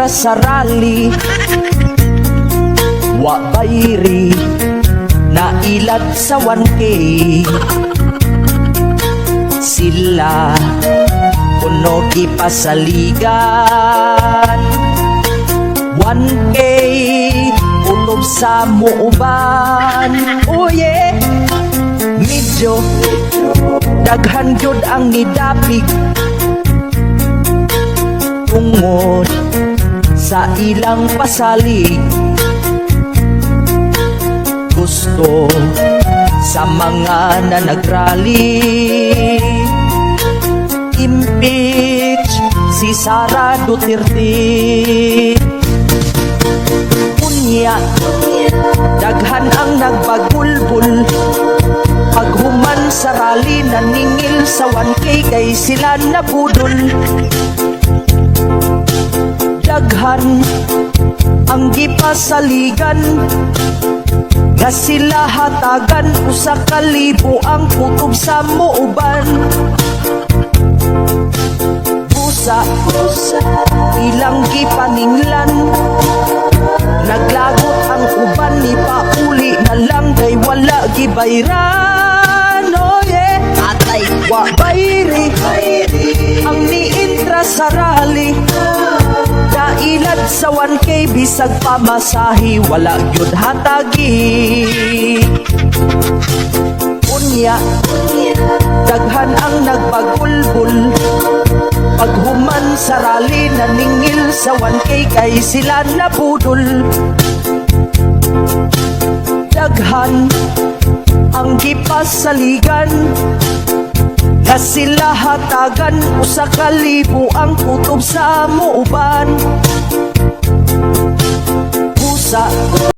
sa rally, wa bayri na ilad sa 1K. Sila kuno gipasaligan 1K ulob sa muuban. Oh yeah, medyo daghan gyud ang nidapig tungod sa ilang pasalig. Gusto sa mga na nagrally impeach si Sara Duterte. Unya daghan ang nagbagulbul paghuman sa rally, naningil sa 1K kay sila nabudol. Daghan ang gipasaligan nga sila hatagan, usa ka libo ang kutob sa muuban. Busa ilang gipaninglan, naglagot ang uban, ni pauli na lang kay wala gibayran. Oh yeah, atay wa bayri ang niintra sa rally, nailad sa 1K bisag pamasahi, wala gyud hatagi. Unya daghan ang nagbagulbul paghuman sa rally, naningil sa 1K kay sila nabudol. Daghan ang gipasaligan nga sila hatagan, usa ka libo ang kutob sa muuban.